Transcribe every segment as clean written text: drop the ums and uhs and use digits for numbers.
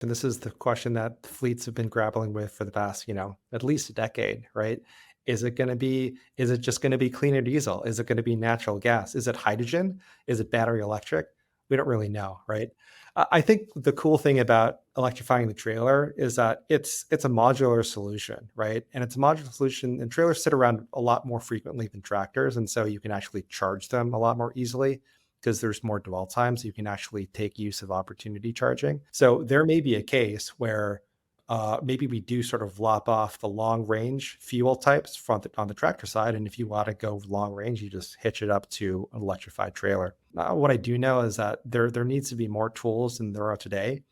And this is the question that fleets have been grappling with for the past, at least a decade, right? Is it just going to be cleaner diesel? Is it going to be natural gas? Is it hydrogen? Is it battery electric? We don't really know, right? I think the cool thing about electrifying the trailer is that it's a modular solution, right? And it's a modular solution, and trailers sit around a lot more frequently than tractors, and so you can actually charge them a lot more easily because there's more dwell time, so you can actually take use of opportunity charging. So there may be a case where maybe we do sort of lop off the long range fuel types on the tractor side. And if you want to go long range, you just hitch it up to an electrified trailer. What I do know is that there needs to be more tools than there are today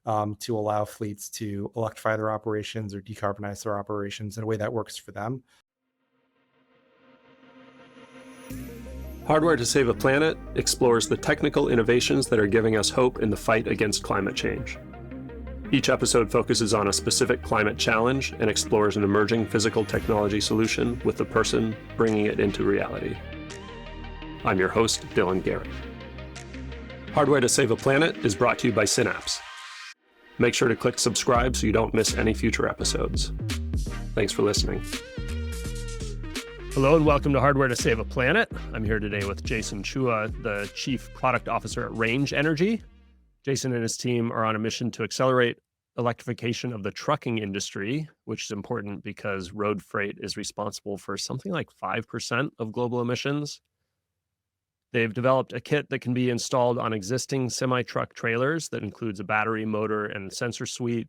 to allow fleets to electrify their operations or decarbonize their operations in a way that works for them. Hardware to Save a Planet explores the technical innovations that are giving us hope in the fight against climate change. Each episode focuses on a specific climate challenge and explores an emerging physical technology solution with the person bringing it into reality. I'm your host, Dylan Garrett. Hardware to Save a Planet is brought to you by Synapse. Make sure to click subscribe so you don't miss any future episodes. Thanks for listening. Hello and welcome to Hardware to Save a Planet. I'm here today with Jason Chua, the Chief Product Officer at Range Energy. Jason and his team are on a mission to accelerate electrification of the trucking industry, which is important because road freight is responsible for something like 5% of global emissions. They've developed a kit that can be installed on existing semi-truck trailers that includes a battery, motor, and sensor suite.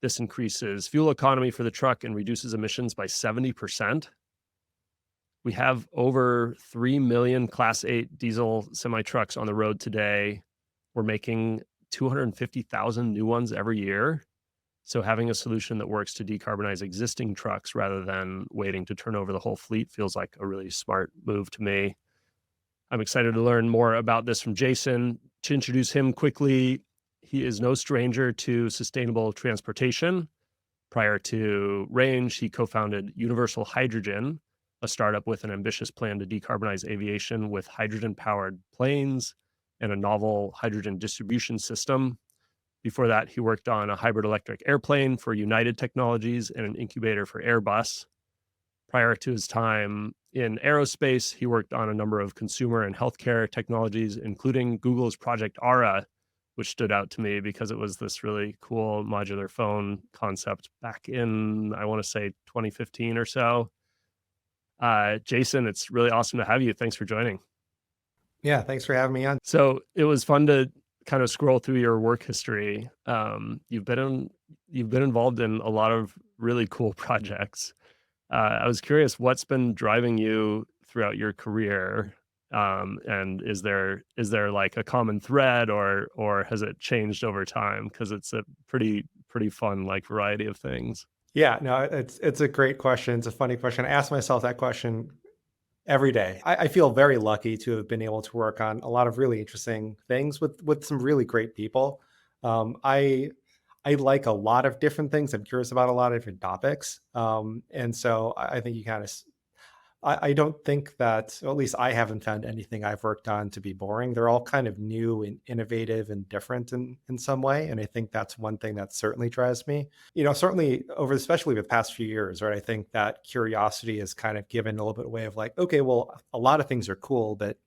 This increases fuel economy for the truck and reduces emissions by 70%. We have over 3 million Class 8 diesel semi-trucks on the road today. We're making 250,000 new ones every year. So having a solution that works to decarbonize existing trucks rather than waiting to turn over the whole fleet feels like a really smart move to me. I'm excited to learn more about this from Jason. To introduce him quickly, he is no stranger to sustainable transportation. Prior to Range, he co-founded Universal Hydrogen, a startup with an ambitious plan to decarbonize aviation with hydrogen-powered planes and a novel hydrogen distribution system. Before that, he worked on a hybrid electric airplane for United Technologies and an incubator for Airbus. Prior to his time in aerospace, he worked on a number of consumer and healthcare technologies, including Google's Project Ara, which stood out to me because it was this really cool modular phone concept back in, I want to say, 2015 or so. Jason, it's really awesome to have you. Thanks for joining. Yeah, thanks for having me on. So it was fun to kind of scroll through your work history. You've been involved in a lot of really cool projects. I was curious, what's been driving you throughout your career, and is there like a common thread, or has it changed over time? Because it's a pretty fun like variety of things. Yeah, no, it's a great question. It's a funny question. I ask myself that question every day. I feel very lucky to have been able to work on a lot of really interesting things with some really great people. I like a lot of different things. I'm curious about a lot of different topics. And so I think you kind of, I don't think that, or at least I haven't found anything I've worked on to be boring. They're all kind of new and innovative and different in some way. And I think that's one thing that certainly drives me. Certainly especially the past few years, right? I think that curiosity has kind of given a little bit of way of like, okay, well, a lot of things are cool, but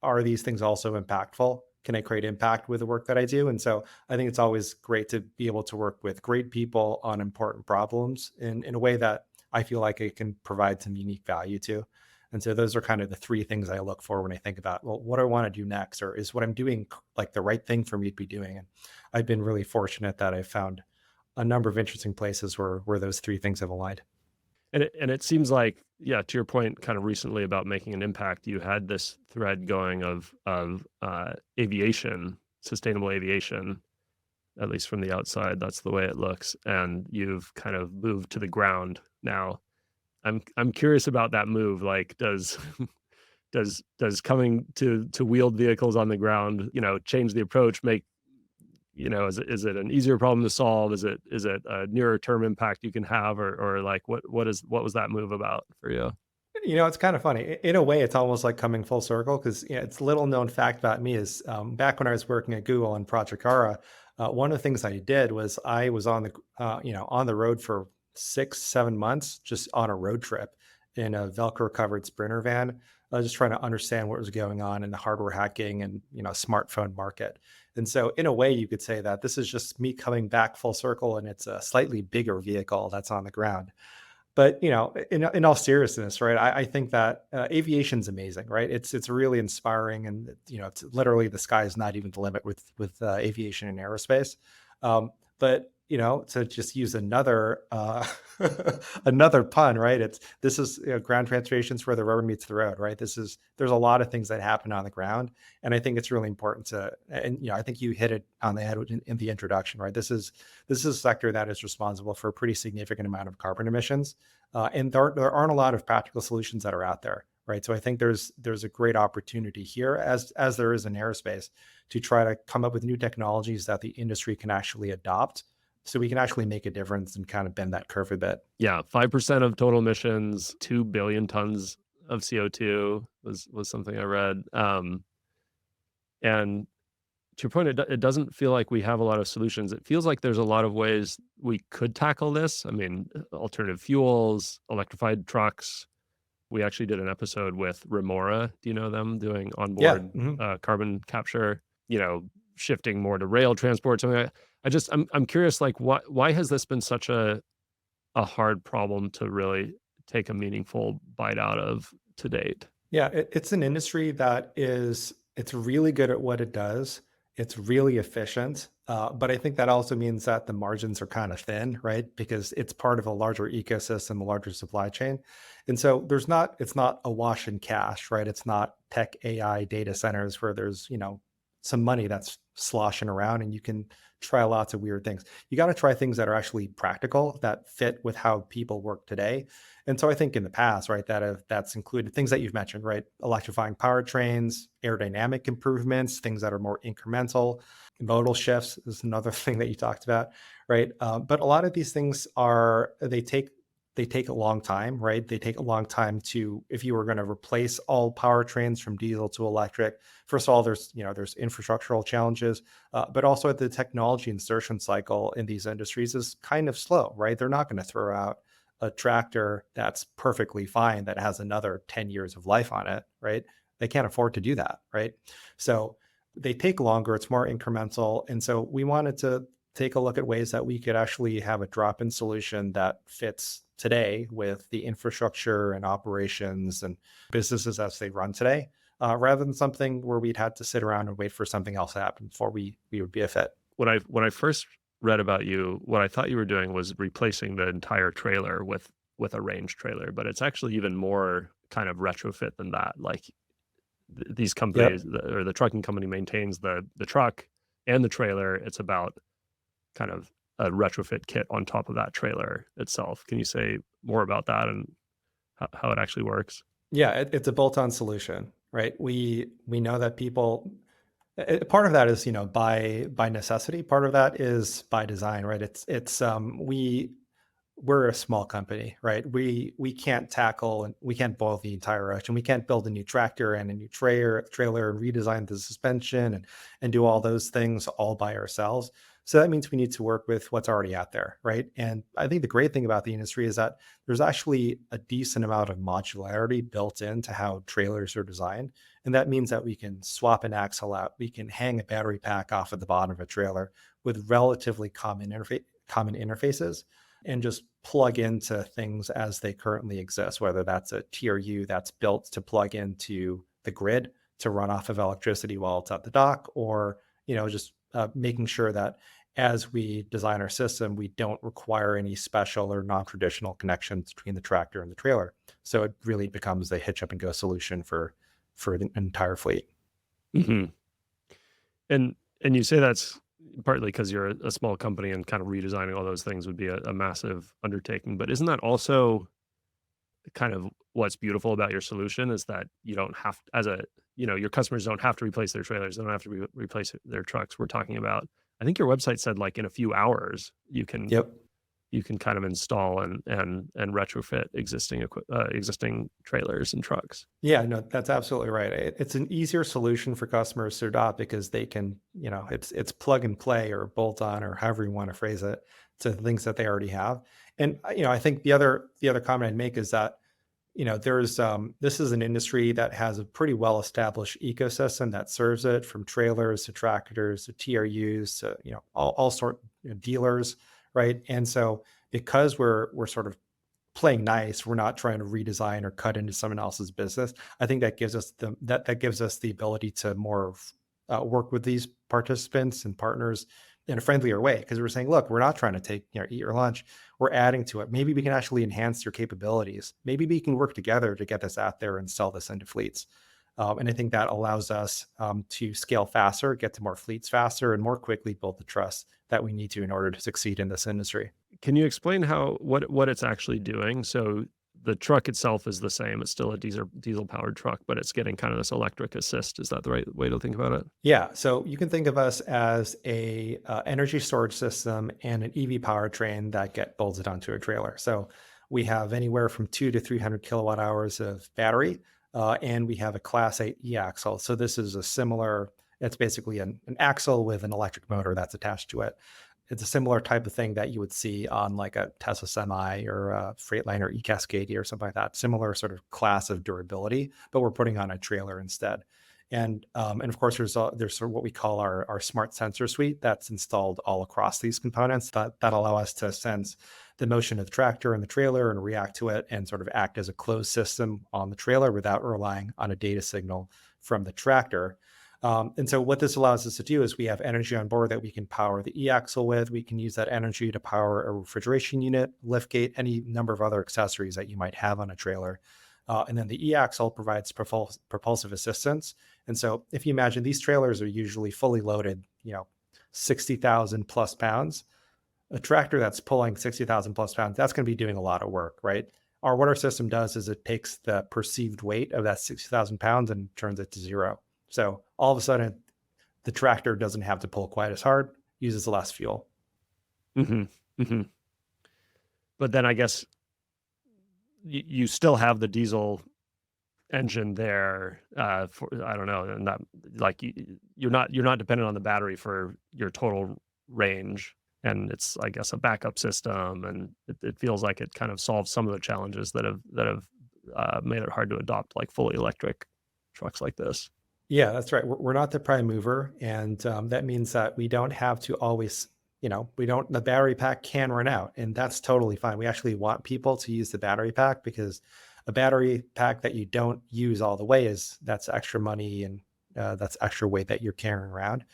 are these things also impactful? Can I create impact with the work that I do? And so I think it's always great to be able to work with great people on important problems in a way that I feel like it can provide some unique value to. And so those are kind of the three things I look for when I think about, well, what do I want to do next? Or is what I'm doing like the right thing for me to be doing? And I've been really fortunate that I've found a number of interesting places where those three things have aligned. And it seems like, yeah, to your point kind of recently about making an impact, you had this thread going of aviation, sustainable aviation, at least from the outside, that's the way it looks. And you've kind of moved to the ground now. I'm curious about that move. Like, does coming to wheeled vehicles on the ground, change the approach, make, is it an easier problem to solve? Is it a nearer term impact you can have, or like what was that move about for you? It's kind of funny. In a way, it's almost like coming full circle because it's little known fact about me is back when I was working at Google on Project Ara, one of the things I did was I was on on the road for 6, 7 months, just on a road trip in a Velcro covered Sprinter van. I was just trying to understand what was going on in the hardware hacking and smartphone market. And so, in a way, you could say that this is just me coming back full circle, and it's a slightly bigger vehicle that's on the ground. But in all seriousness, right? I think that aviation's amazing, right? It's really inspiring, and it's literally the sky is not even the limit with aviation and aerospace. But to just use another another pun, right? This is ground transportation's where the rubber meets the road, right? There's a lot of things that happen on the ground, and I think it's really important and I think you hit it on the head in the introduction, right? This is a sector that is responsible for a pretty significant amount of carbon emissions, and there aren't a lot of practical solutions that are out there, right? So I think there's a great opportunity here, as there is in aerospace, to try to come up with new technologies that the industry can actually adopt, so we can actually make a difference and kind of bend that curve a bit. Yeah, 5% of total emissions, 2 billion tons of CO2 was something I read. And to your point, it doesn't feel like we have a lot of solutions. It feels like there's a lot of ways we could tackle this. I mean, alternative fuels, electrified trucks. We actually did an episode with Remora. Do you know them? Doing Yeah. onboard Mhm. carbon capture, shifting more to rail transport, something like that. I'm curious, like, why has this been such a hard problem to really take a meaningful bite out of to date? Yeah, it's an industry it's really good at what it does. It's really efficient, but I think that also means that the margins are kind of thin, right? Because it's part of a larger ecosystem, a larger supply chain, and so it's not a wash in cash, right? It's not tech AI data centers where there's some money that's sloshing around, and you can try lots of weird things. You got to try things that are actually practical, that fit with how people work today. And so I think in the past, right, that's included things that you've mentioned, right? Electrifying powertrains, aerodynamic improvements, things that are more incremental. Modal shifts is another thing that you talked about, right? But a lot of these things they take a long time, right? They take a long time to, if you were going to replace all powertrains from diesel to electric. First of all, there's infrastructural challenges, but also the technology insertion cycle in these industries is kind of slow, right? They're not going to throw out a tractor that's perfectly fine that has another 10 years of life on it, right? They can't afford to do that, right? So they take longer, it's more incremental. And so we wanted to take a look at ways that we could actually have a drop-in solution that fits today with the infrastructure and operations and businesses as they run today, rather than something where we'd had to sit around and wait for something else to happen before we would be a fit. When I first read about you, what I thought you were doing was replacing the entire trailer with a range trailer, but it's actually even more kind of retrofit than that. Like these companies, Yep. or the trucking company maintains the truck and the trailer. It's about kind of a retrofit kit on top of that trailer itself. Can you say more about that and how it actually works? Yeah, it's a bolt-on solution, right? We know that people part of that is by necessity. Part of that is by design, right? We're a small company, right? We can't tackle and we can't boil the entire ocean. We can't build a new tractor and a new trailer and redesign the suspension and do all those things all by ourselves. So that means we need to work with what's already out there, right? And I think the great thing about the industry is that there's actually a decent amount of modularity built into how trailers are designed. And that means that we can swap an axle out, we can hang a battery pack off at the bottom of a trailer with relatively common interfaces, and just plug into things as they currently exist, whether that's a TRU that's built to plug into the grid to run off of electricity while it's at the dock, or just making sure that as we design our system, we don't require any special or non-traditional connections between the tractor and the trailer. So it really becomes a hitch up and go solution for the entire fleet. hmm and you say that's partly because you're a small company and kind of redesigning all those things would be a massive undertaking. But isn't that also kind of what's beautiful about your solution, is that you don't have, your customers don't have to replace their trailers, they don't have to replace their trucks. We're talking about, I think your website said, like, in a few hours you can Yep. you can kind of install and retrofit existing trailers and trucks. Yeah, no, that's absolutely right. It's an easier solution for customers to adopt because they can, it's plug and play or bolt on or however you want to phrase it to things that they already have. And I think the other comment I'd make is that there's this is an industry that has a pretty well established ecosystem that serves it, from trailers to tractors to TRUs to all sort dealers, right? And so because we're sort of playing nice, we're not trying to redesign or cut into someone else's business. I think that gives us that gives us the ability to more work with these participants and partners in a friendlier way, because we're saying, look, we're not trying to take eat your lunch. We're adding to it. Maybe we can actually enhance your capabilities. Maybe we can work together to get this out there and sell this into fleets. And I think that allows us to scale faster, get to more fleets faster, and more quickly build the trust that we need to in order to succeed in this industry. Can you explain what it's actually doing? So the truck itself is the same. It's still a diesel powered truck, but it's getting kind of this electric assist. Is that the right way to think about it? Yeah, so you can think of us as a energy storage system and an EV powertrain that get bolted onto a trailer. So we have anywhere from 2 to 300 kilowatt hours of battery, and we have a Class 8 e-axle. So this is a similar. It's basically an axle with an electric motor that's attached to it. It's a similar type of thing that you would see on like a Tesla Semi or a Freightliner e-Cascadia or something like that. Similar sort of class of durability, but we're putting on a trailer instead. And of course, there's sort of what we call our smart sensor suite that's installed all across these components that allow us to sense the motion of the tractor and the trailer and react to it and sort of act as a closed system on the trailer without relying on a data signal from the tractor. And so what this allows us to do is we have energy on board that we can power the e-axle with. We can use that energy to power a refrigeration unit, liftgate, any number of other accessories that you might have on a trailer. And then the e-axle provides propulsive assistance. And so if you imagine, these trailers are usually fully loaded, 60,000 plus pounds. A tractor that's pulling 60,000 plus pounds, that's going to be doing a lot of work, right? What our system does is it takes the perceived weight of that 60,000 pounds and turns it to zero. So all of a sudden, the tractor doesn't have to pull quite as hard, uses less fuel. Mm-hmm. Mm-hmm. But then I guess you still have the diesel engine there for, I don't know, and that like you're not dependent on the battery for your total range, and it's, I guess, a backup system, and it feels like it kind of solves some of the challenges that have made it hard to adopt like fully electric trucks like this. Yeah, that's right. We're not the prime mover, and that means that we don't have to always, the battery pack can run out, and that's totally fine. We actually want people to use the battery pack, because a battery pack that you don't use all the way that's extra money, and that's extra weight that you're carrying around.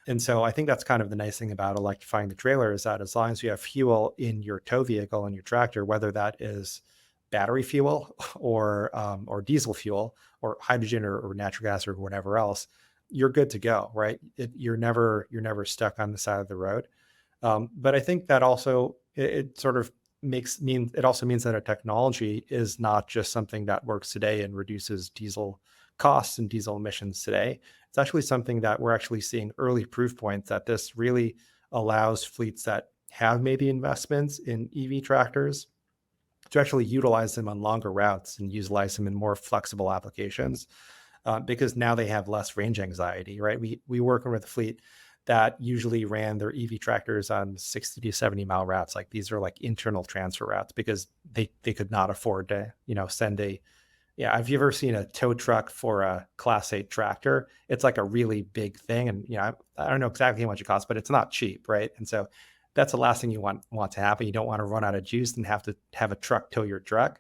And so I think that's kind of the nice thing about electrifying the trailer, is that as long as you have fuel in your tow vehicle and your tractor, whether that is battery fuel or diesel fuel or hydrogen or natural gas or whatever else, you're good to go, right? You're never stuck on the side of the road. But I think that also it sort of it also means that our technology is not just something that works today and reduces diesel costs and diesel emissions today. It's actually something that we're actually seeing early proof points that this really allows fleets that have made the investments in EV tractors to actually utilize them on longer routes and utilize them in more flexible applications, because now they have less range anxiety, right? We work with a fleet that usually ran their EV tractors on 60 to 70 mile routes. Like, these are like internal transfer routes, because they could not afford to, send have you ever seen a tow truck for a Class 8 tractor? It's like a really big thing. And, I don't know exactly how much it costs, but it's not cheap, right? And so that's the last thing you want to happen. You don't want to run out of juice and have to have a truck tow your truck.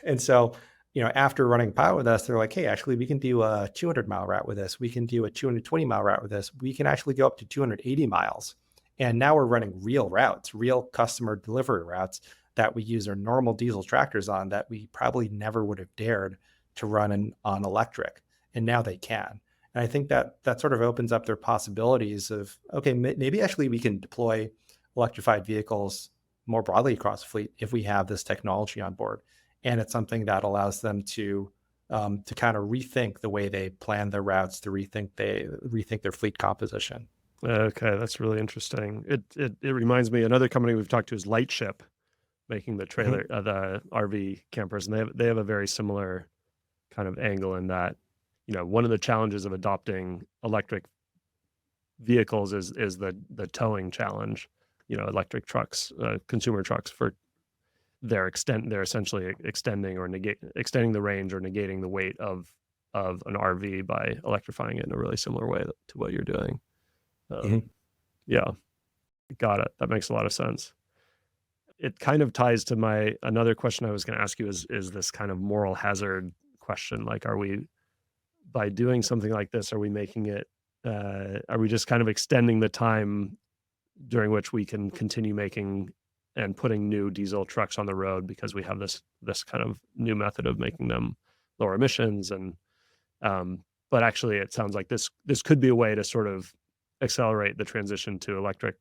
And so, after running pilot with us, they're like, hey, actually, we can do a 200-mile route with this. We can do a 220-mile route with this. We can actually go up to 280 miles. And now we're running real routes, real customer delivery routes that we use our normal diesel tractors on, that we probably never would have dared to run on electric. And now they can. And I think that sort of opens up their possibilities of, okay, maybe actually we can deploy electrified vehicles more broadly across the fleet if we have this technology on board. And it's something that allows them to kind of rethink the way they plan their routes, to rethink their fleet composition. Okay, that's really interesting. It reminds me, another company we've talked to is Lightship, making the Mhm. the RV campers, and they have a very similar kind of angle in that, one of the challenges of adopting electric vehicles is the towing challenge. Electric trucks, consumer trucks, for they're essentially extending the range or negating the weight of an RV by electrifying it in a really similar way to what you're doing. Um, Mhm. yeah, got it. That makes a lot of sense. It kind of ties to my another question I was going to ask you is this kind of moral hazard question. Like, are we, by doing something like this, are we making it, are we just kind of extending the time during which we can continue making and putting new diesel trucks on the road because we have this kind of new method of making them lower emissions? And but actually it sounds like this could be a way to sort of accelerate the transition to electric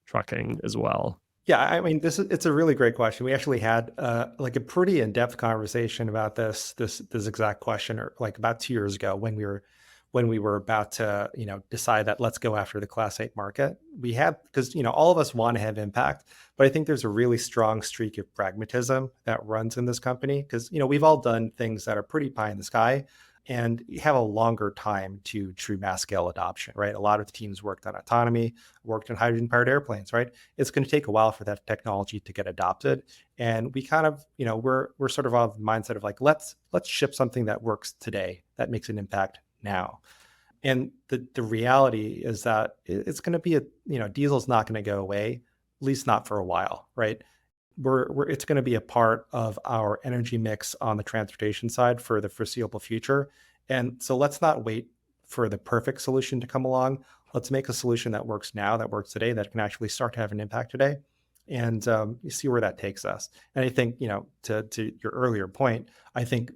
trucking as well. Yeah, I mean, it's a really great question. We actually had like a pretty in-depth conversation about this exact question, or like about 2 years ago when we were about to decide that let's go after the Class 8 market. We had, because all of us want to have impact, but I think there's a really strong streak of pragmatism that runs in this company, because we've all done things that are pretty pie in the sky, and you have a longer time to true mass scale adoption, right? A lot of the teams worked on autonomy, worked on hydrogen powered airplanes, right? It's going to take a while for that technology to get adopted, and we kind of we're sort of of the mindset of like, let's ship something that works today, that makes an impact now. And the reality is that it's going to be diesel's not going to go away, at least not for a while, right? We're It's going to be a part of our energy mix on the transportation side for the foreseeable future. And so let's not wait for the perfect solution to come along. Let's make a solution that works now, that works today, that can actually start to have an impact today, and you see where that takes us. And I think to your earlier point, I think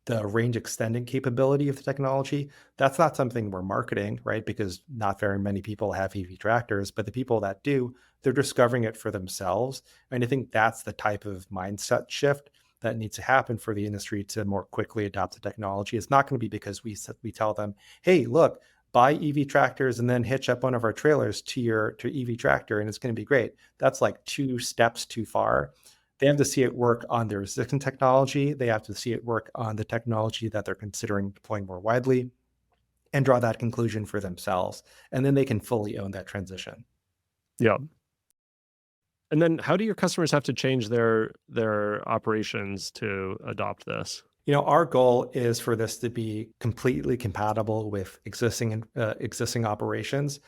the range extending capability of the technology, that's not something we're marketing, right? Because not very many people have EV tractors, but the people that do, they're discovering it for themselves. And I think that's the type of mindset shift that needs to happen for the industry to more quickly adopt the technology. It's not going to be because we tell them, hey, look, buy EV tractors and then hitch up one of our trailers to your EV tractor and it's going to be great. That's like two steps too far. They have to see it work on their existing technology. They have to see it work on the technology that they're considering deploying more widely, and draw that conclusion for themselves. And then they can fully own that transition. Yeah. And then how do your customers have to change their operations to adopt this? Our goal is for this to be completely compatible with existing operations.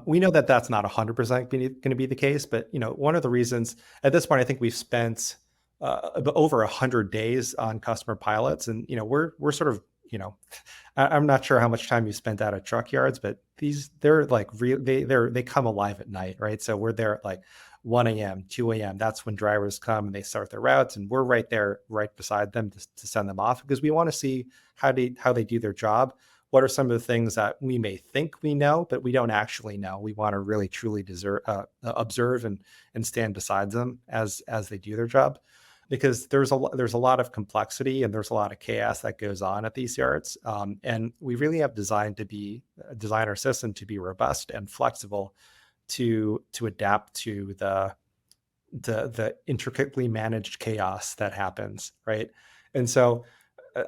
We know that that's not 100% going to be the case, but one of the reasons at this point, I think we've spent over 100 days on customer pilots, and we're sort of I'm not sure how much time you spent out at truck yards, but they're like they come alive at night, right? So we're there at like 1 a.m., 2 a.m. That's when drivers come and they start their routes, and we're right there, right beside them to send them off, because we want to see how they do their job. What are some of the things that we may think we know, but we don't actually know? We want to really truly observe and stand beside them as they do their job, because there's a lot of complexity and there's a lot of chaos that goes on at these yards, and we really have designed our system to be robust and flexible to adapt to the intricately managed chaos that happens, right? And so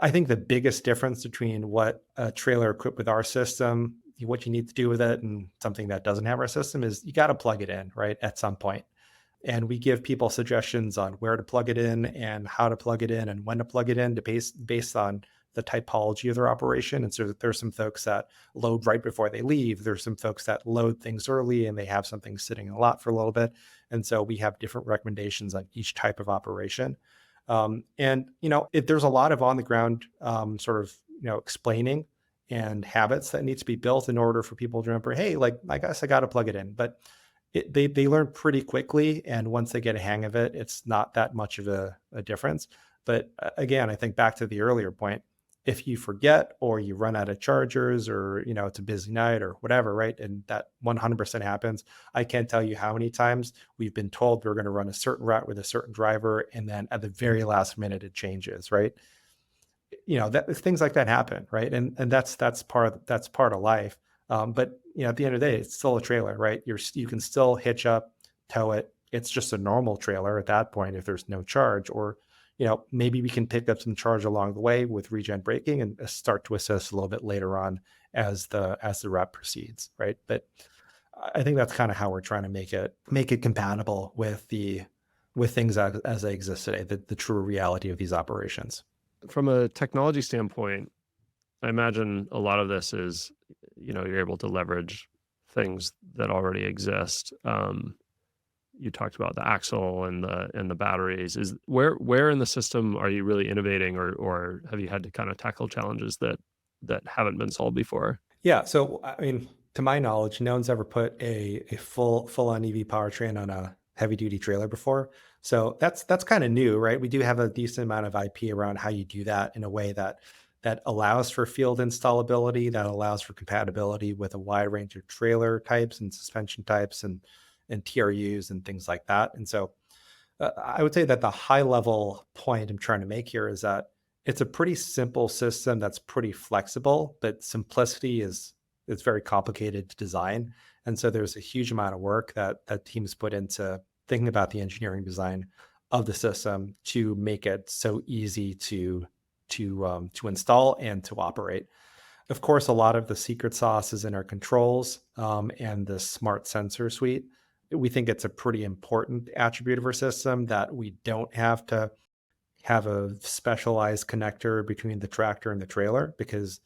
I think the biggest difference between what a trailer equipped with our system, what you need to do with it, and something that doesn't have our system is you got to plug it in, right, at some point. And we give people suggestions on where to plug it in and how to plug it in and when to plug it in based on the typology of their operation. And so there's some folks that load right before they leave. There's some folks that load things early and they have something sitting in a lot for a little bit. And so we have different recommendations on each type of operation. And there's a lot of on the ground sort of explaining and habits that need to be built in order for people to remember, hey, like I guess I got to plug it in. But they learn pretty quickly, and once they get a hang of it, it's not that much of a difference. But again, I think back to the earlier point, if you forget or you run out of chargers, or it's a busy night or whatever, right, and that 100% happens, I can't tell you how many times we've been told we're going to run a certain route with a certain driver, and then at the very last minute it changes, right? That things like that happen, right? And that's part of life. But at the end of the day, it's still a trailer, right? You can still hitch up, tow it. It's just a normal trailer at that point if there's no charge, or maybe we can pick up some charge along the way with regen braking and start to assist a little bit later on as the rep proceeds, right? But I think that's kind of how we're trying to make it compatible with things as they exist today, the true reality of these operations. From a technology standpoint, I imagine a lot of this is, you're able to leverage things that already exist. You talked about the axle and the batteries. Is where in the system are you really innovating, or have you had to kind of tackle challenges that haven't been solved before? Yeah. So, I mean, to my knowledge, no one's ever put a full on EV powertrain on a heavy duty trailer before. So that's kind of new, right? We do have a decent amount of IP around how you do that in a way that allows for field installability, that allows for compatibility with a wide range of trailer types and suspension types and TRUs and things like that. And so I would say that the high level point I'm trying to make here is that it's a pretty simple system that's pretty flexible, but simplicity is it's very complicated to design. And so there's a huge amount of work that teams put into thinking about the engineering design of the system to make it so easy to install and to operate. Of course, a lot of the secret sauce is in our controls and the smart sensor suite. We think it's a pretty important attribute of our system that we don't have to have a specialized connector between the tractor and the trailer, because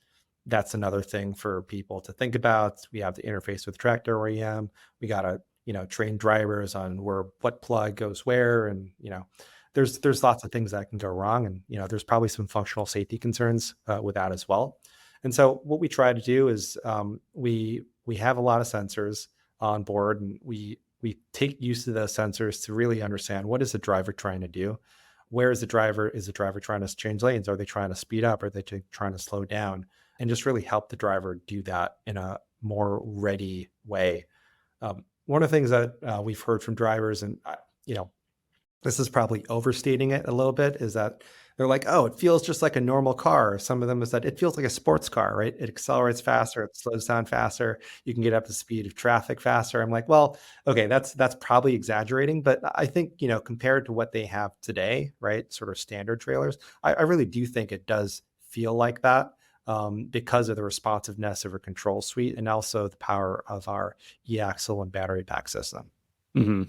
that's another thing for people to think about. We have to interface with tractor OEM. We got to, train drivers on what plug goes where. And, there's lots of things that can go wrong. And, there's probably some functional safety concerns with that as well. And so what we try to do is we have a lot of sensors on board, and we take use of those sensors to really understand what is the driver trying to do. Where is the driver? Is the driver trying to change lanes? Are they trying to speed up? Are they trying to slow down? And just really help the driver do that in a more ready way. One of the things that we've heard from drivers, and this is probably overstating it a little bit, is that they're like, oh, it feels just like a normal car. Some of them is that it feels like a sports car, right? It accelerates faster, it slows down faster. You can get up to speed of traffic faster. I'm like, well, okay, that's probably exaggerating, but I think, compared to what they have today, right, sort of standard trailers, I really do think it does feel like that because of the responsiveness of our control suite and also the power of our e-axle and battery pack system. Mm-hmm.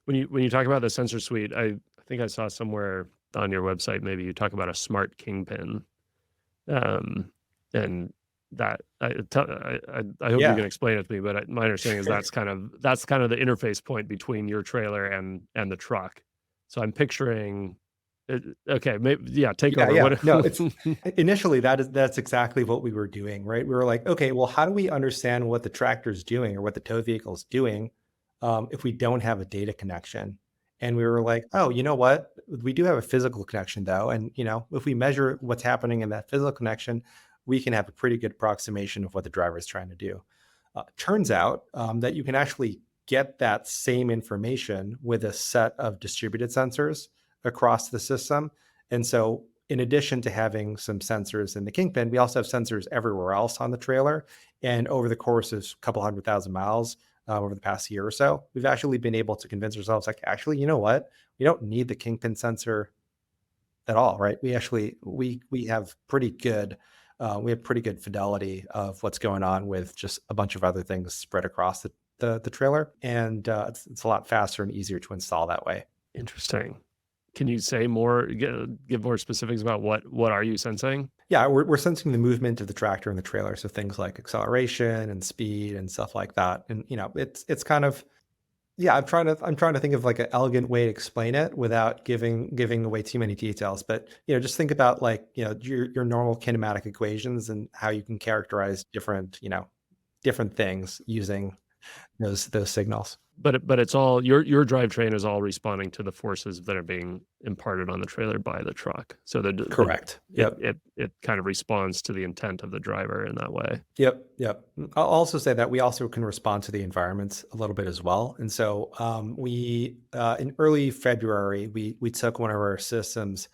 When you talk about the sensor suite, I think I saw somewhere on your website, maybe you talk about a smart kingpin, and that I hope you Yeah. can explain it to me. But my understanding is that's kind of the interface point between your trailer and the truck. So I'm picturing. Okay, maybe take over. Yeah. What? No, it's initially that's exactly what we were doing, right? We were like, okay, well, how do we understand what the tractor's doing or what the tow vehicle's doing if we don't have a data connection? And we were like, oh, you know what? We do have a physical connection though. And, if we measure what's happening in that physical connection, we can have a pretty good approximation of what the driver is trying to do. Turns out that you can actually get that same information with a set of distributed sensors across the system. And so in addition to having some sensors in the Kingpin, we also have sensors everywhere else on the trailer. And over the course of a couple 100,000 miles, over the past year or so, we've actually been able to convince ourselves, like, actually, you know what? We don't need the Kingpin sensor at all, right? We actually we have pretty good fidelity of what's going on with just a bunch of other things spread across the trailer, and it's a lot faster and easier to install that way. Interesting. Can you say more? Give more specifics about what are you sensing? Yeah, we're sensing the movement of the tractor and the trailer, so things like acceleration and speed and stuff like that. And it's kind of, yeah. I'm trying to think of like an elegant way to explain it without giving away too many details. But just think about like your normal kinematic equations and how you can characterize different things using those signals. But it's all your drivetrain is all responding to the forces that are being imparted on the trailer by the truck. So Correct. Yep. It kind of responds to the intent of the driver in that way. Yep. I'll also say that we also can respond to the environment a little bit as well. And so we in early February we took one of our systems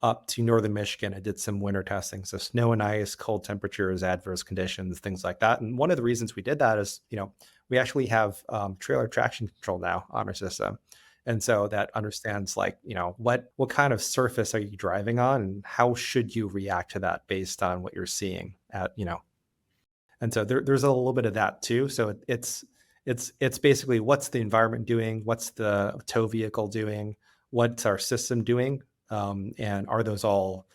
up to northern Michigan and did some winter testing. So snow and ice, cold temperatures, adverse conditions, things like that. And one of the reasons we did that is, we actually have trailer traction control now on our system. And so that understands like, what kind of surface are you driving on and how should you react to that based on what you're seeing and so there's a little bit of that too. So it's basically what's the environment doing, what's the tow vehicle doing, what's our system doing, and are those all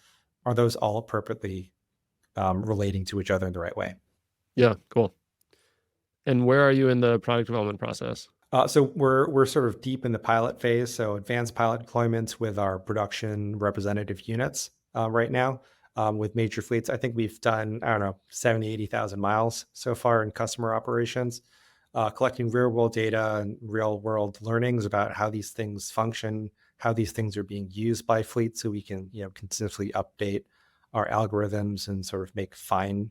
appropriately relating to each other in the right way? Yeah, cool. And where are you in the product development process? So we're sort of deep in the pilot phase. So advanced pilot deployments with our production representative units right now with major fleets. I think we've done, I don't know, 70, 80,000 miles so far in customer operations, collecting real world data and real world learnings about how these things function, how these things are being used by fleets, so we can, continuously update our algorithms and sort of make fine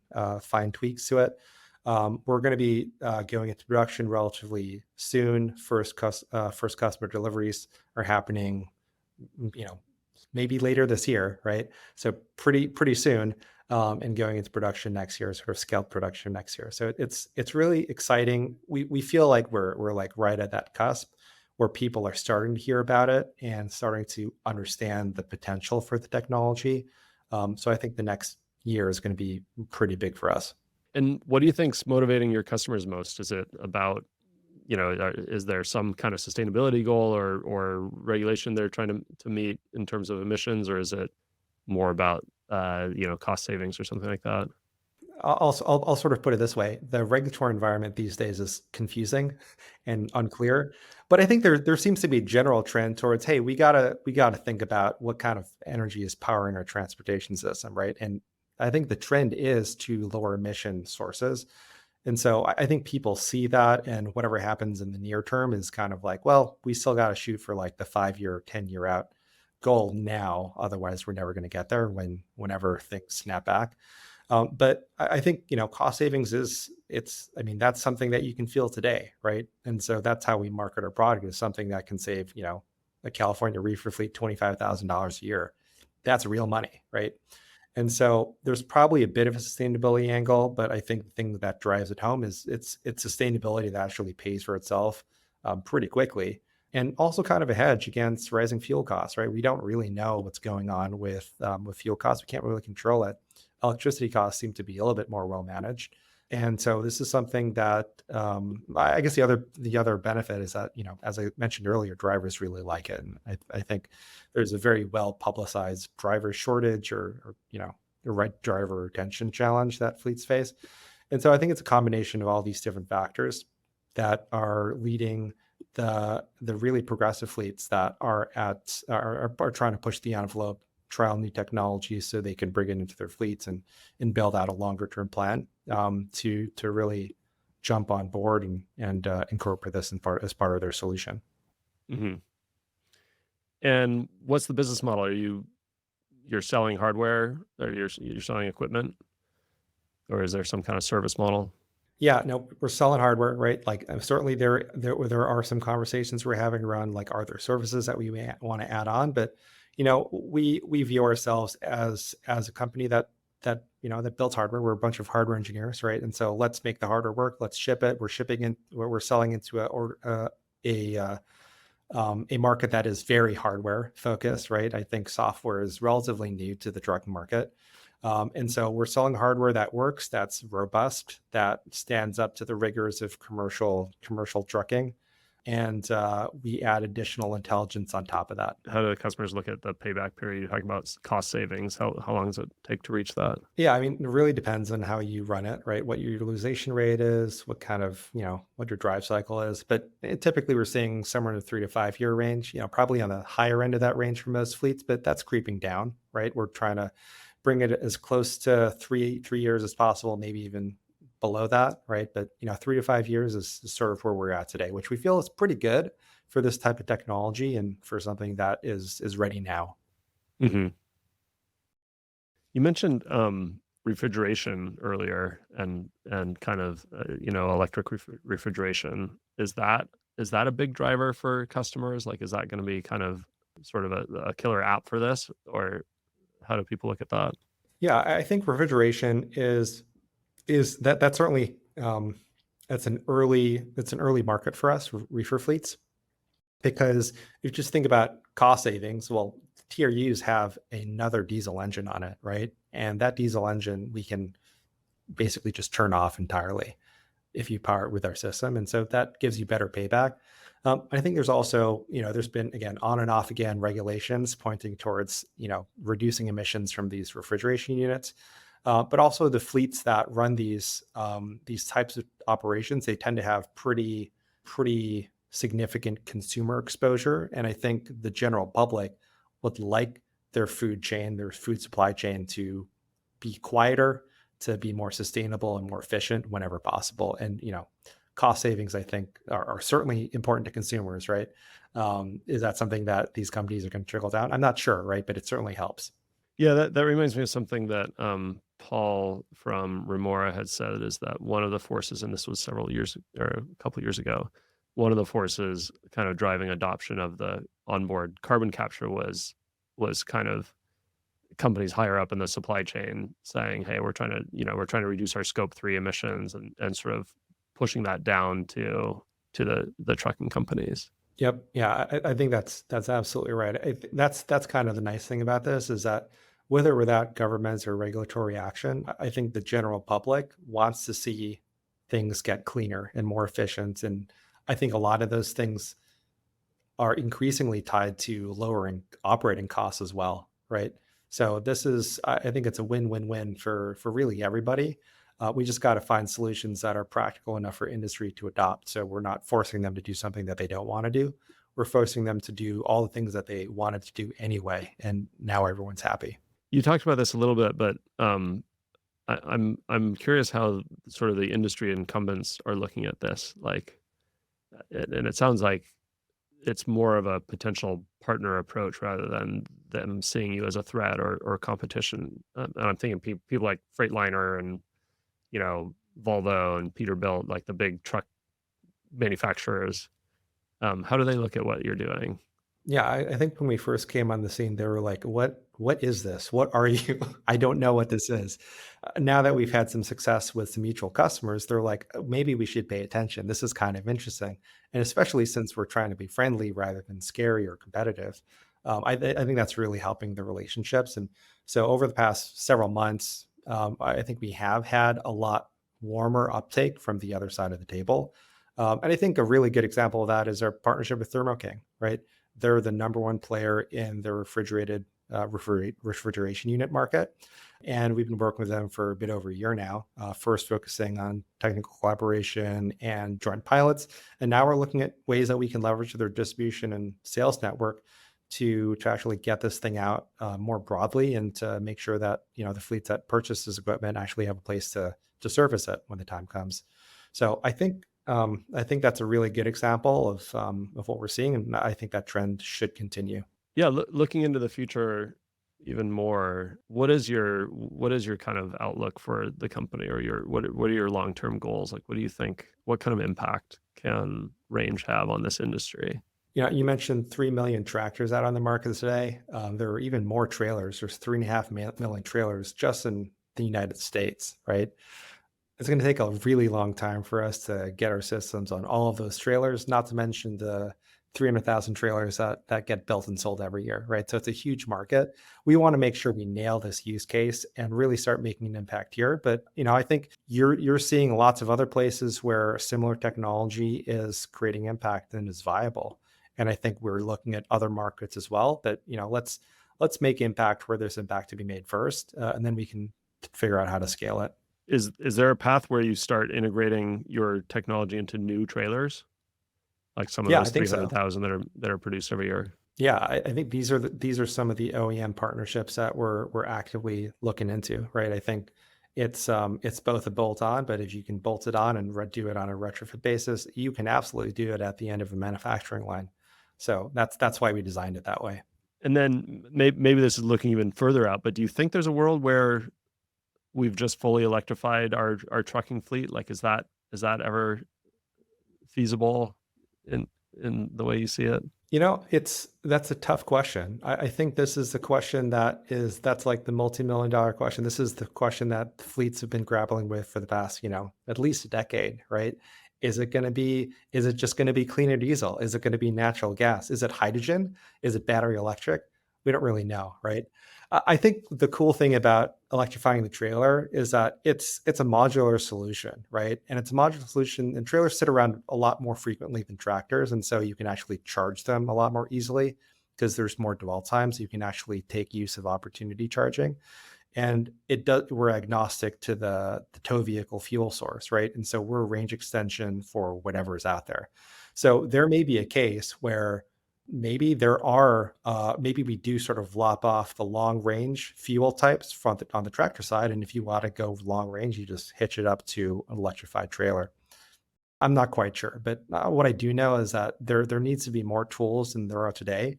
tweaks to it. We're going to be going into production relatively soon. First customer deliveries are happening, maybe later this year, right? So pretty soon, and going into production next year, sort of scaled production next year. So it's really exciting. We feel like we're like right at that cusp where people are starting to hear about it and starting to understand the potential for the technology. So I think the next year is going to be pretty big for us. And what do you think's motivating your customers most? Is it about, is there some kind of sustainability goal or regulation they're trying to meet in terms of emissions, or is it more about cost savings or something like that? I'll sort of put it this way: the regulatory environment these days is confusing and unclear. But I think there seems to be a general trend towards, hey, we gotta think about what kind of energy is powering our transportation system, right? And I think the trend is to lower emission sources. And so I think people see that, and whatever happens in the near term is kind of like, well, we still got to shoot for like the 5 year, 10 year out goal now. Otherwise, we're never going to get there whenever things snap back. But I think, cost savings I mean, that's something that you can feel today, right? And so that's how we market our product, is something that can save, a California reefer fleet $25,000 a year. That's real money, right? And so there's probably a bit of a sustainability angle, but I think the thing that drives it home is it's sustainability that actually pays for itself pretty quickly, and also kind of a hedge against rising fuel costs, right? We don't really know what's going on with fuel costs. We can't really control it. Electricity costs seem to be a little bit more well managed, and so this is something that I guess the other benefit is that, as I mentioned earlier, drivers really like it, and I think there's a very well publicized driver shortage or the right driver retention challenge that fleets face. And so I think it's a combination of all these different factors that are leading the really progressive fleets that are trying to push the envelope, trial new technologies so they can bring it into their fleets and build out a longer term plan to really jump on board and incorporate this as part of their solution. Hmm. And what's the business model? You're selling hardware, or you're selling equipment, or is there some kind of service model? Yeah, no, we're selling hardware, right? Like certainly there are some conversations we're having around like, are there services that we want to add on? But we view ourselves as a company that builds hardware. We're a bunch of hardware engineers, right? And so let's make the hardware work. Let's ship it. We're selling into a market that is very hardware focused, right? I think software is relatively new to the trucking market. And so we're selling hardware that works, that's robust, that stands up to the rigors of commercial trucking. And we add additional intelligence on top of that. How do the customers look at the payback period? You're talking about cost savings. How long does it take to reach that? Yeah, I mean, it really depends on how you run it, right? What your utilization rate is, what kind of, what your drive cycle is. But typically we're seeing somewhere in the 3 to 5 year range, probably on the higher end of that range for most fleets, but that's creeping down, right? We're trying to bring it as close to three years as possible, maybe even below that, right? But 3 to 5 years is sort of where we're at today, which we feel is pretty good for this type of technology and for something that is ready now. Hmm. You mentioned refrigeration earlier, and kind of electric refrigeration. Is that a big driver for customers? Like, is that going to be kind of sort of a killer app for this, or How do people look at that? Yeah, I think refrigeration is that's certainly it's an early market for us, reefer fleets, because if you just think about cost savings, well, TRUs have another diesel engine on it, right? And that diesel engine we can basically just turn off entirely if you power it with our system. And so that gives you better payback. I think there's also, there's been, again, on and off again regulations pointing towards, reducing emissions from these refrigeration units. But also the fleets that run these types of operations, they tend to have pretty significant consumer exposure. And I think the general public would like their food chain, their food supply chain to be quieter, to be more sustainable and more efficient whenever possible. And cost savings, I think, are certainly important to consumers, right? Is that something that these companies are going to trickle down? I'm not sure, right? But it certainly helps. Yeah, that reminds me of something that Paul from Remora had said, is that one of the forces, and this was several years or a couple years ago, one of the forces kind of driving adoption of the onboard carbon capture was kind of companies higher up in the supply chain saying, hey, we're trying to reduce our scope 3 emissions, and sort of pushing that down to the trucking companies. Yep. Yeah, I think that's absolutely right. That's kind of the nice thing about this is that with or without governments or regulatory action, I think the general public wants to see things get cleaner and more efficient. And I think a lot of those things are increasingly tied to lowering operating costs as well, right? So this is, I think it's a win-win-win for really everybody. We just got to find solutions that are practical enough for industry to adopt. So we're not forcing them to do something that they don't want to do. We're forcing them to do all the things that they wanted to do anyway. And now everyone's happy. You talked about this a little bit, but I'm curious how sort of the industry incumbents are looking at this. Like, and it sounds like it's more of a potential partner approach rather than them seeing you as a threat or competition. And I'm thinking people like Freightliner and Volvo and Peterbilt, like the big truck manufacturers. How do they look at what you're doing? Yeah, I think when we first came on the scene, they were like, what is this? What are you? I don't know what this is. Now that we've had some success with some mutual customers, they're like, "Oh, maybe we should pay attention. This is kind of interesting." And especially since we're trying to be friendly rather than scary or competitive, I think that's really helping the relationships. And so over the past several months, I think we have had a lot warmer uptake from the other side of the table. And I think a really good example of that is our partnership with Thermo King, right? They're the number one player in the refrigeration unit market. And we've been working with them for a bit over a year now, first focusing on technical collaboration and joint pilots. And now we're looking at ways that we can leverage their distribution and sales network to actually get this thing out more broadly, and to make sure that the fleets that purchase this equipment actually have a place to service it when the time comes. So I think that's a really good example of what we're seeing, and I think that trend should continue. Yeah, looking into the future even more, what is your kind of outlook for the company, or what are your long-term goals? Like, what do you think? What kind of impact can Range have on this industry? You mentioned 3 million tractors out on the market today. There are even more trailers. There's 3.5 million trailers just in the United States, right? It's going to take a really long time for us to get our systems on all of those trailers, not to mention the 300,000 trailers that get built and sold every year, right? So it's a huge market. We want to make sure we nail this use case and really start making an impact here. But I think you're seeing lots of other places where similar technology is creating impact and is viable. And I think we're looking at other markets as well. But let's make impact where there's impact to be made first, and then we can figure out how to scale it. Is there a path where you start integrating your technology into new trailers, like some of Yeah, those I think so. 300,000 that are produced every year? Yeah, I think these are some of the OEM partnerships that we're actively looking into, right? I think it's both a bolt on, but if you can bolt it on and do it on a retrofit basis, you can absolutely do it at the end of a manufacturing line. So that's why we designed it that way. And then maybe this is looking even further out, but do you think there's a world where we've just fully electrified our trucking fleet? Like, is that ever feasible in the way you see it? That's a tough question. I think this is the question that's like the multi-million dollar question. This is the question that fleets have been grappling with for the past, at least a decade, right? Is it just going to be cleaner diesel? Is it going to be natural gas? Is it hydrogen? Is it battery electric? We don't really know, right? I think the cool thing about electrifying the trailer is that it's a modular solution, right? And it's a modular solution, and trailers sit around a lot more frequently than tractors, and so you can actually charge them a lot more easily because there's more dwell time, so you can actually take use of opportunity charging. And it does we're agnostic to the tow vehicle fuel source, right? And so we're a range extension for whatever is out there. So there may be a case where maybe we do sort of lop off the long range fuel types on the tractor side, and if you want to go long range, you just hitch it up to an electrified trailer. I'm not quite sure, but what I do know is that there needs to be more tools than there are today,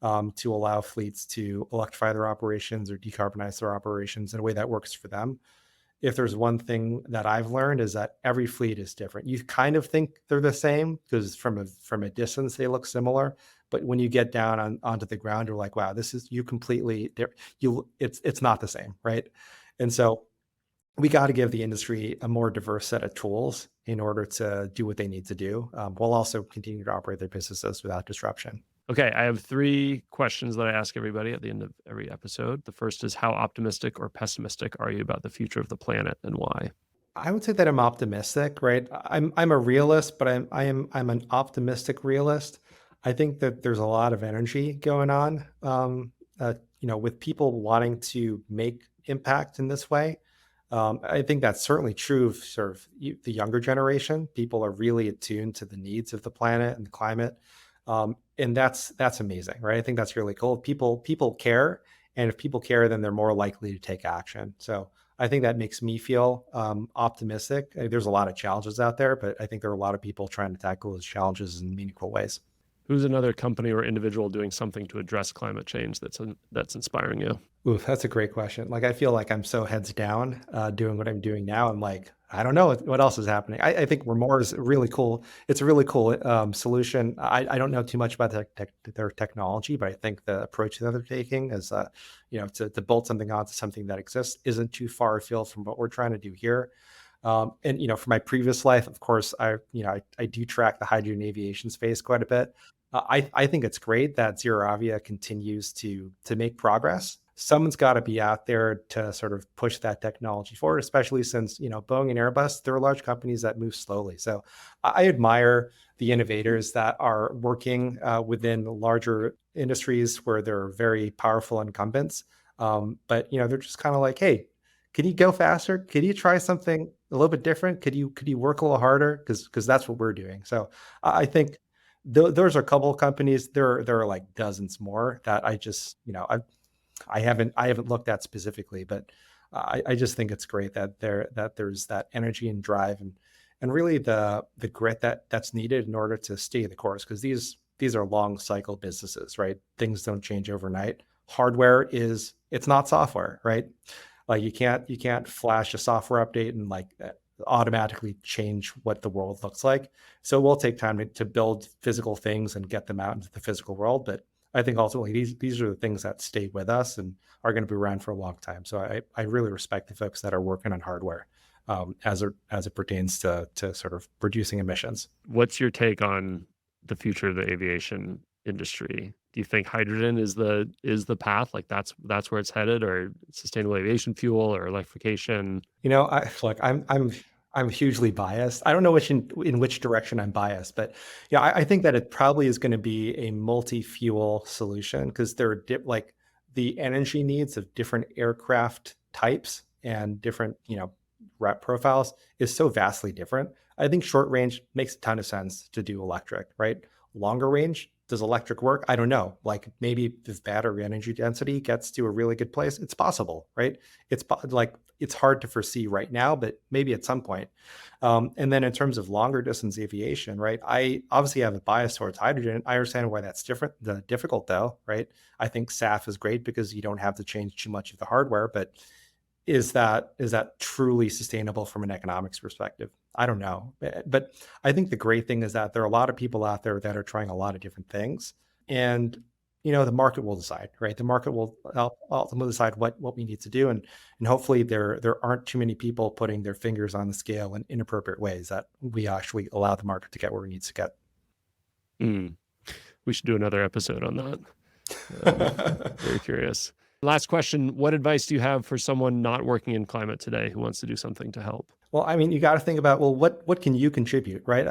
to allow fleets to electrify their operations or decarbonize their operations in a way that works for them. If there's one thing that I've learned is that every fleet is different. You kind of think they're the same because from a distance they look similar, but when you get down onto the ground, you're like, wow, this is you completely you it's not the same, right? And so we got to give the industry a more diverse set of tools in order to do what they need to do, while also continue to operate their businesses without disruption. Okay, I have three questions that I ask everybody at the end of every episode. The first is, how optimistic or pessimistic are you about the future of the planet, and why? I would say that I'm optimistic, right? I'm a realist, but I'm an optimistic realist. I think that there's a lot of energy going on, with people wanting to make impact in this way. I think that's certainly true of sort of the younger generation. People are really attuned to the needs of the planet and the climate, and that's amazing, right? I think that's really cool. People care, and if people care, then they're more likely to take action. So I think that makes me feel optimistic. There's a lot of challenges out there, but I think there are a lot of people trying to tackle those challenges in meaningful ways. Who's another company or individual doing something to address climate change that's inspiring you? Ooh, that's a great question. Like, I feel like I'm so heads down doing what I'm doing now. I'm like, I don't know what else is happening. I think Remor is really cool. It's a really cool solution. I don't know too much about their technology, but I think the approach that they're taking is, to bolt something onto something that exists isn't too far afield from what we're trying to do here. And for my previous life, of course, I do track the hydrogen aviation space quite a bit. I think it's great that ZeroAvia continues to make progress. Someone's got to be out there to sort of push that technology forward, especially since Boeing and Airbus, they're large companies that move slowly. So I admire the innovators that are working within larger industries where there are very powerful incumbents. But they're just kind of like, hey, can you go faster? Could you try something a little bit different? Could you work a little harder? Because that's what we're doing. So I think those are a couple of companies. There are like dozens more that I just I haven't looked at specifically, but I just think it's great that there's that energy and drive and really the grit that's needed in order to stay the course, because these are long cycle businesses, right? Things don't change overnight. Hardware it's not software, right? Like you can't flash a software update and like automatically change what the world looks like. So it will take time to build physical things and get them out into the physical world. But I think ultimately these are the things that stay with us and are going to be around for a long time. So I really respect the folks that are working on hardware as it pertains to sort of reducing emissions. What's your take on the future of the aviation industry? Do you think hydrogen is the path? Like that's where it's headed, or sustainable aviation fuel, or electrification? I'm hugely biased. I don't know in which direction I'm biased, but yeah, I think that it probably is going to be a multi-fuel solution because there are like the energy needs of different aircraft types and different route profiles is so vastly different. I think short range makes a ton of sense to do electric, right? Longer range, does electric work? I don't know. Like maybe if battery energy density gets to a really good place, it's possible, right? It's hard to foresee right now, but maybe at some point. And then in terms of longer distance aviation, right? I obviously have a bias towards hydrogen. I understand why that's difficult though, right? I think SAF is great because you don't have to change too much of the hardware, but is that truly sustainable from an economics perspective? I don't know. But I think the great thing is that there are a lot of people out there that are trying a lot of different things. And, the market will decide, right? The market will ultimately decide what we need to do. And hopefully there aren't too many people putting their fingers on the scale in inappropriate ways, that we actually allow the market to get where it needs to get. We should do another episode on that. Very curious. Last question. What advice do you have for someone not working in climate today who wants to do something to help? Well, I mean, you got to think about, well, what can you contribute, right?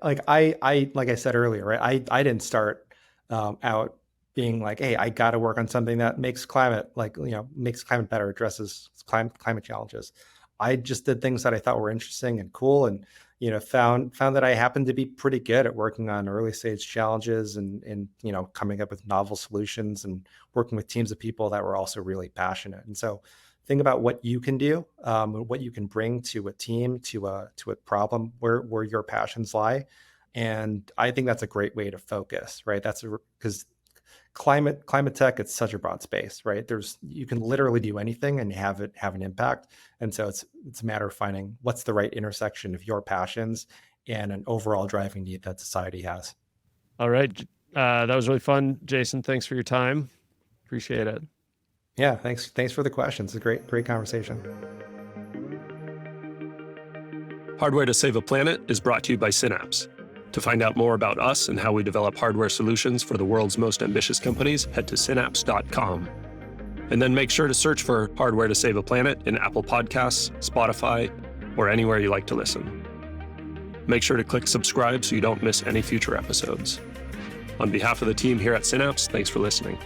Like I said earlier, right? I didn't start out being like, hey, I got to work on something that makes climate, makes climate better, addresses climate challenges. I just did things that I thought were interesting and cool, and found that I happened to be pretty good at working on early stage challenges and coming up with novel solutions and working with teams of people that were also really passionate. And so think about what you can do, what you can bring to a team, to a problem where your passions lie. And I think that's a great way to focus, right? Because climate tech, it's such a broad space, right? You can literally do anything and have it have an impact. And so it's a matter of finding what's the right intersection of your passions and an overall driving need that society has. All right. That was really fun. Jason, thanks for your time. Appreciate it. Yeah, thanks for the questions. It's a great conversation. Hardware to Save a Planet is brought to you by Synapse. To find out more about us and how we develop hardware solutions for the world's most ambitious companies, head to synapse.com. And then make sure to search for Hardware to Save a Planet in Apple Podcasts, Spotify, or anywhere you like to listen. Make sure to click subscribe so you don't miss any future episodes. On behalf of the team here at Synapse, thanks for listening.